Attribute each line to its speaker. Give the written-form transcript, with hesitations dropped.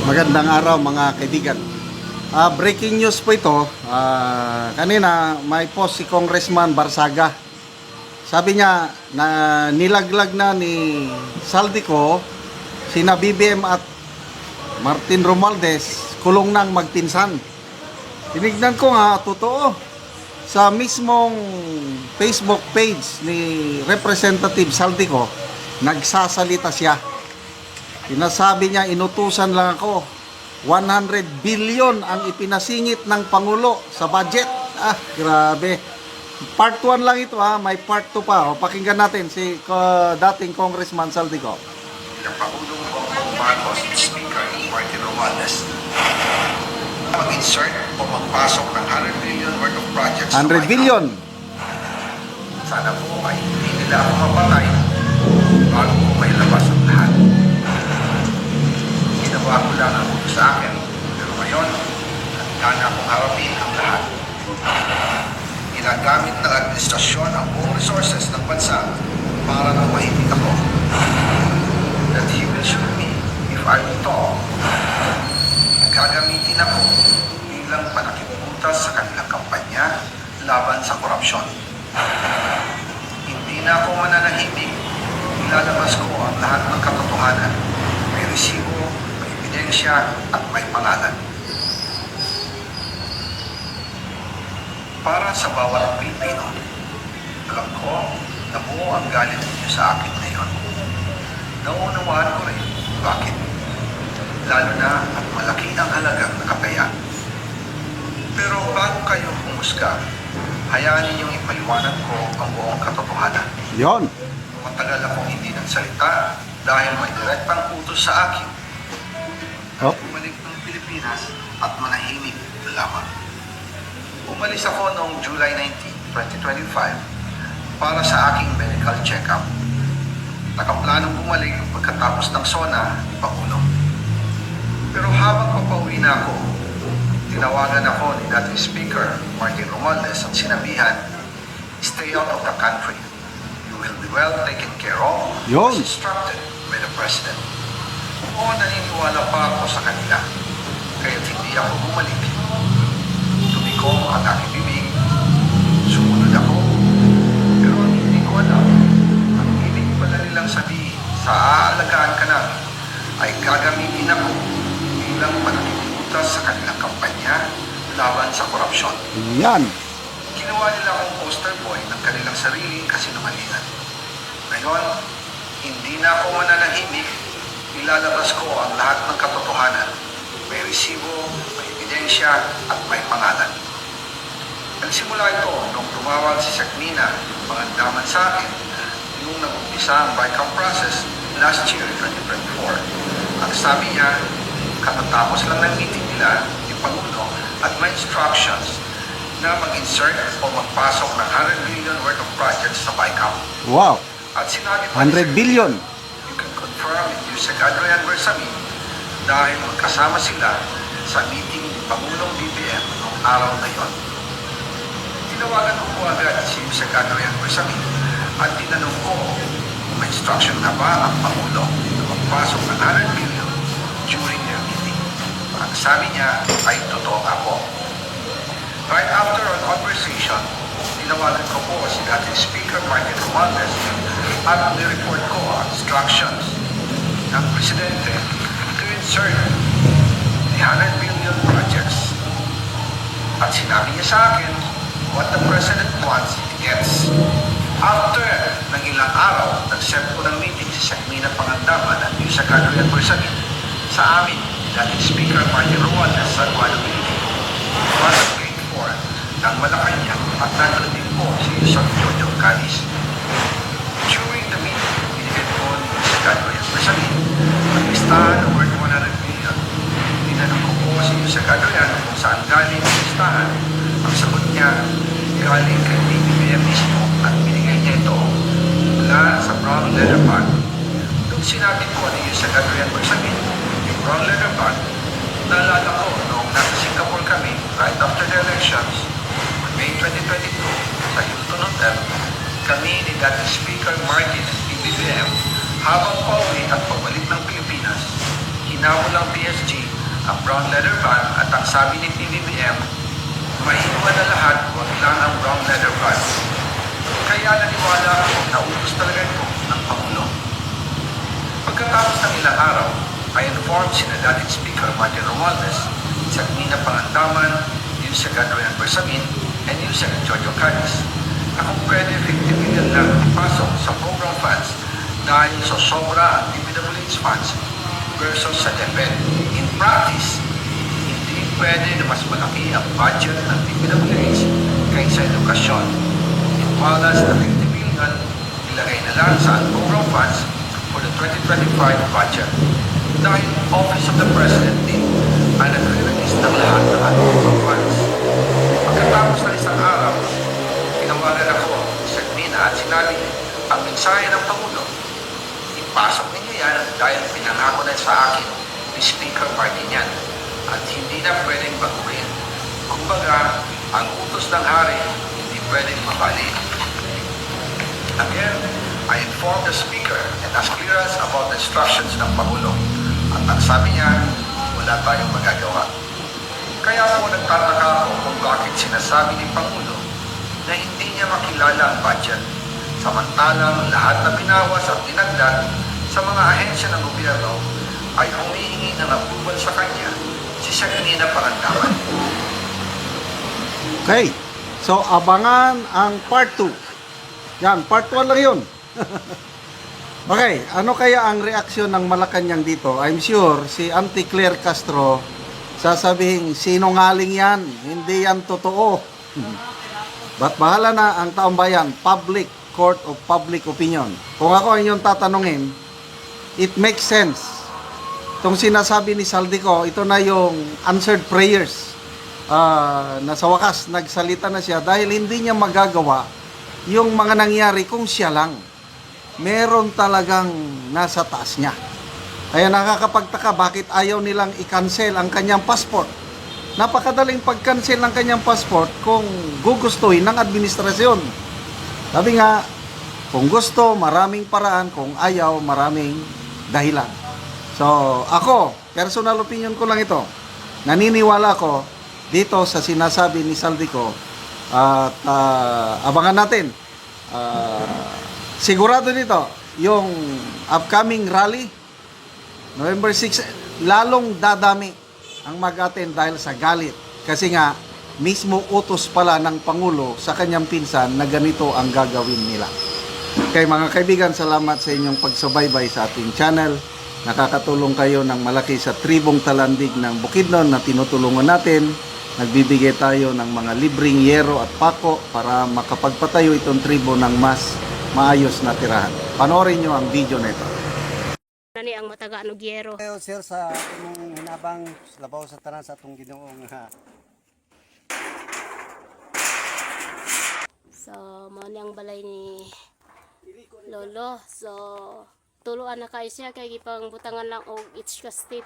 Speaker 1: Magandang araw mga kaibigan. Breaking news po ito. Kanina may post si Congressman Barsaga. Sabi niya na nilaglag na ni Saldico sina BBM at Martin Romualdez kulong nang magpinsan. Tinignan ko nga, totoo. Sa mismong Facebook page ni Representative Saldico, nagsasalita siya. Sinasabi niya, inutusan lang ako. 100 billion ang ipinasingit ng Pangulo sa budget. Grabe. Part 1 lang ito may part 2 pa. Pakinggan natin si dating Congressman Saldico.
Speaker 2: Ng Pangulong Bongbong Marcos, Speaker Martin Romualdez, mag-insert o magpasok ng 100 billion worth of projects.
Speaker 1: 100 billion.
Speaker 2: Sana po ay hindi nila ako mapatay bago ko may labas ang lahat. Ginawa ko lang ang utos sa akin, pero ngayon, handa na akong harapin ang lahat. Ginagamit ng administrasyon ang buong resources ng bansa para tumahimik ako. That he will shoot me if I will talk. Gagamitin ako bilang panakibutas sa kanilang kampanya laban sa korupsyon. Hindi na ako mananahimik. Ilalabas ko ang lahat ng katotohanan. May resibo, may ebidensya, at may pangalan. Para sa bawat Pilipino, alam ko na buo ang galit niyo sa akin ngayon. Naunawaan ko rin bakit. Lalo na at malaki ang halagang nakataya. Pero bago kayo humusga, hayaan ninyong ipaliwanag ko ang buong katotohanan.
Speaker 1: Yon.
Speaker 2: Matagal akong hindi nagsalita dahil may direktang utos sa akin na bumalik ng Pilipinas at manahimik lamang. Umalis ako noong July 19, 2025 para sa aking medical check-up. Nakaplanong bumalik pagkatapos ng SONA ni Pangulo. Pero habang papauwi na ako, tinawagan ako ni dating Speaker Martin Romualdez at sinabihan, stay out of the country. You will be well taken care of as instructed by the President. Oo, naniniwala pa ako sa kanila. Kaya't hindi ako bumalik. Tumiko ang aking bibig. Sumunod ako. Pero ang hindi ko alam, ang ibig pala nilang sabihin sa aalagaan ka namin ay gagamitin ako bilang panakibutas sa kanilang kampanya laban sa korupsyon.
Speaker 1: Yan.
Speaker 2: Ginawa nila akong poster boy ng kanilang sariling kasinungalingan. Ngayon, hindi na ako mananahimik. Ilalabas ko ang lahat ng katotohanan. May resibo, may ebidensya, at may pangalan. Nagsimula ito nung tumawag si Sakmina, pangandaman sa akin, nung nag-umpisa ang BICAM process last year, 2024. Ang sabi niya, katatapos lang ng meeting nila, yung Pangulo, at may instructions na mag-insert o magpasok ng 100 billion worth of projects sa BICAM.
Speaker 1: Wow.
Speaker 2: At sinabi pa
Speaker 1: 100 billion.
Speaker 2: You can confirm with Yusek Adrian Bersamin dahil magkasama sila sa meeting ni Pangulong BBM noong araw na yon. Tinawagan ko po agad si Yusek Adrian Bersamin at tinanong ko kung may instruction na ba ang Pangulo na magpasok ng 100 billion during their meeting. Ang sabi niya ay totoo nga po. Right after our conversation, tinawagan ko po si dating Speaker Martin Romualdez at nireport ko ang instructions ng Presidente to insert the 100 billion projects. At sinabi niya sa akin, what the President wants, he gets. After ng ilang araw, nag-set po ng meeting si Sakmina Pangandaman at Yusek Adrian Bersamin sa amin, dating Speaker Martin Romualdez sa Guadalupe, Pasok Gate 4 ng Malacanang at nandun din po si Yusek Jojo Calis. During the meeting, binigay po ni Yusek Adrian Bersamin ang listahan ng worth 100 billion. Tinanong ko po si Yusek Adrian kung saan galing ang listahan. Ang sagot niya, galing kay BBM mismo at binigay niya ito mula sa brown leather bag. Nung sinabi ko ni Yusek Adrian Bersamin, yung brown leather bag, naalala ko noong nasa Singapore kami right after the elections, May 2022, sa Hilton Hotel, kami ni dating Speaker Martin at BBM habang pauwi at pabalik ng Pilipinas, hinabol ang PSG ang brown leather van at ang sabi ni PBBM, maiwan na lahat, wag lang ang brown leather van. Kaya naniwala ako na utos talaga ito ng Pangulo. Pagkatapos ng ilang araw, I informed sina dating Speaker Martin Romualdez, Sagmina Pangandaman, Yusek Adrian Bersamin, and Yusek Jojo Cadiz na kung pwede 50 million lang ipasok sa program funds dahil sa sobra ang DPWH funds versus sa DepEd. In practice, hindi pwede na mas malaki ang budget ng DPWH kaysa edukasyon. Iwalas na 50 million ilagay na lang sa program funds for the 2025 budget dahil Office of the President din ang nagre-release ng lahat ng program funds. Pagkatapos ng isang araw, tinawagan ako sa Sagmina at sinabi ang mensahe ng Pangulo. Ipasok ninyo yan dahil pinangako na sa akin ni Speaker Martin yan at hindi na pwedeng baguhin. Kumbaga, ang utos ng hari hindi pwedeng mabali. Again, I informed the Speaker and asked clearance about the instructions ng Pangulo. At ang sabi niya, wala tayong magagawa. Kaya po nagtataka ako kung bakit sinasabi ni Pangulo na hindi niya makilala ang budget. Samantalang lahat na binawas at dinagdag sa mga ahensya ng gobyerno ay humihingi ng approval sa kanya si Sagmina Pangandaman.
Speaker 1: Okay. So, abangan ang part 2. Yan, part 1 lang yun. Okay, ano kaya ang reaksyon ng Malacanang dito? I'm sure si Auntie Claire Castro sasabihin, sinungaling yan, hindi yan totoo. But bahala na ang taong bayan, public court of public opinion. Kung ako ang inyong tatanungin, it makes sense. Itong sinasabi ni Saldico, ito na yung answered prayers. Na sa wakas, nagsalita na siya dahil hindi niya magagawa yung mga nangyari kung siya lang. Meron talagang nasa taas niya. Kaya nakakapagtaka bakit ayaw nilang i-cancel ang kanyang passport. Napakadaling pag-cancel ng kanyang passport kung gugustuhin ng administrasyon. Sabi nga, kung gusto, maraming paraan. Kung ayaw, maraming dahilan. So, ako, personal opinion ko lang ito. Naniniwala ko dito sa sinasabi ni Saldico at abangan natin. Sigurado dito, yung upcoming rally, November 6, lalong dadami ang mag-attend dahil sa galit. Kasi nga, mismo utos pala ng Pangulo sa kanyang pinsan na ganito ang gagawin nila. Kaya mga kaibigan, salamat sa inyong pagsubaybay sa ating channel. Nakakatulong kayo ng malaki sa tribong talandig ng Bukidnon na tinutulungan natin. Nagbibigay tayo ng mga libreng yero at pako para makapagpatayo itong tribo ng mas maayos na tirahan. Panoorin nyo ang video na ito.
Speaker 3: Nani ang mataga ano gyero.
Speaker 4: Ayo sir sa imong hinabang labaw sa tanan sa atong Ginoong
Speaker 3: So, mao ni ang balay ni Lolo. So, tuluan na kayo siya kay gipang butangan lang og each ka step